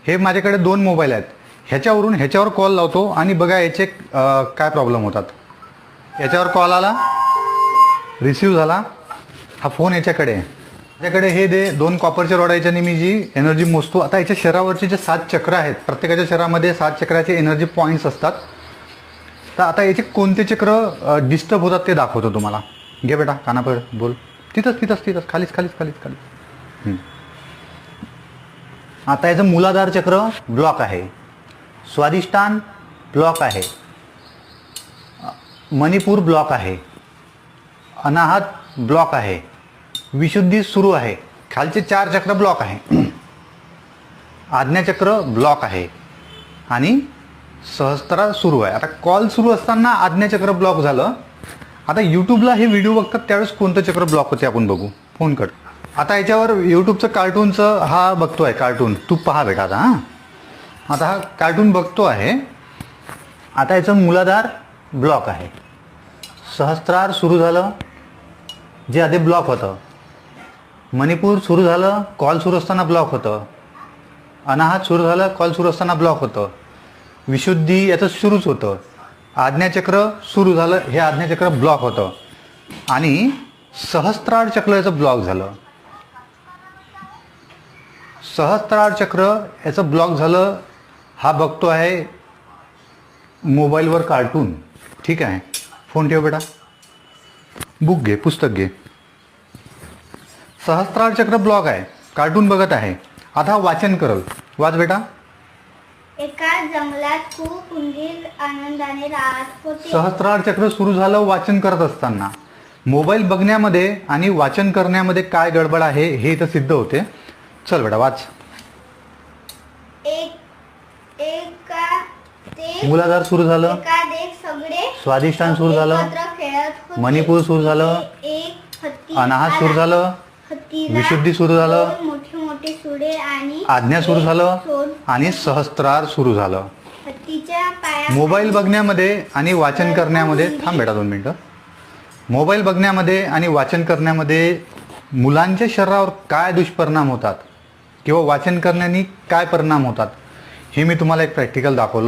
हे माझ्याकडे 2 मोबाईल आहेत. ह्याच्यावरून ह्याच्यावर कॉल लावतो आणि बघा याचे काय प्रॉब्लेम होतात. याच्यावर कॉल आला, रिसीव झाला, हा फोन याच्याकडे आहे. माझ्याकडे हे 2 कॉपरच्या रॉड याच्याने मी जी एनर्जी मोजतो. आता याच्या शरीरावरचे जे 7 चक्र आहेत, प्रत्येकाच्या शरीरामध्ये 7 चक्राचे एनर्जी पॉईंट्स असतात. तर आता याचे कोणते चक्र डिस्टर्ब होतात ते दाखवतो तुम्हाला. घे बेटा कानापड बोल. तिथंच खालीच. आता याचं मूलाधार चक्र ब्लॉक आहे, स्वादिष्टान ब्लॉक आहे, मणिपूर ब्लॉक आहे, अनाहत ब्लॉक आहे, विशुद्धी सुरू आहे. खालचे 4 चक्र ब्लॉक आहे. आज्ञाचक्र ब्लॉक आहे आणि सहस्त्रार सुरू आहे. आता कॉल सुरू असताना आज्ञाचक्र ब्लॉक झालं. आता यूट्यूबला हे व्हिडिओ बघतात त्यावेळेस कोणतं चक्र ब्लॉक होते आपण बघू. फोन कर. आता याच्यावर यूट्यूबचं कार्टूनचं हा बघतो आहे कार्टून. तू पहा बेटा आता. आता हा कार्टून बघतो आहे. आता याचं मूलाधार ब्लॉक आहे, सहस्त्रार सुरू झालं जे आधी ब्लॉक होतं, मणिपूर सुरू झालं कॉल सुरू असताना ब्लॉक होतं, अनाहत सुरू झालं कॉल सुरू असताना ब्लॉक होतं, विशुद्धी याचं सुरूच होतं, आज्ञाचक्र सुरू झालं हे आज्ञाचक्र ब्लॉक होतं आणि सहस्त्रार चक्र याचं ब्लॉक झालं. सहस्त्रार चक्र याचं ब्लॉक झालं. हा बघतो आहे मोबाईलवर कार्टून. ठीक आहे, फोन ठेव बेटा, बुक घे, पुस्तक घे. सहस्त्रार चक्र ब्लॉक आहे, कार्टून बघत आहे. आता वाचन करल. वाच बेटा. एका जंगलात खूप उंदीर आनंदाने राहत होते. सहस्त्रार चक्र सुरू झालं वाचन करत असताना. मोबाईल बघण्यामध्ये आणि वाचन करण्यामध्ये काय गडबड आहे हे इथं सिद्ध होते. चल बेटा वाच. मूलाधार सुरू झालं, सगळे स्वादिष्टान सुरू झालं, एकत्र खेळत होते. मणिपूर सुरू झालं, एक हत्ती अनाहत आला. सुरू झालं, हत्तीला विशुद्धी सुरू झालं, 2 मोठे सुळे आणि आज्ञा सुरू एक झालं सोड. आणि सहस्त्रार सुरू झालं. हत्तीच्या पाया मोबाईल बघण्यामध्ये आणि वाचन करण्यामध्ये थांब बेटा 2 मिनिटं. मोबाईल बघण्यामध्ये आणि वाचन करण्यामध्ये मुलांच्या शरीरावर काय दुष्परिणाम होतात किंवा वाचन करण्याने काय परिणाम होतात हे मी तुम्हाला एक प्रॅक्टिकल दाखवलं.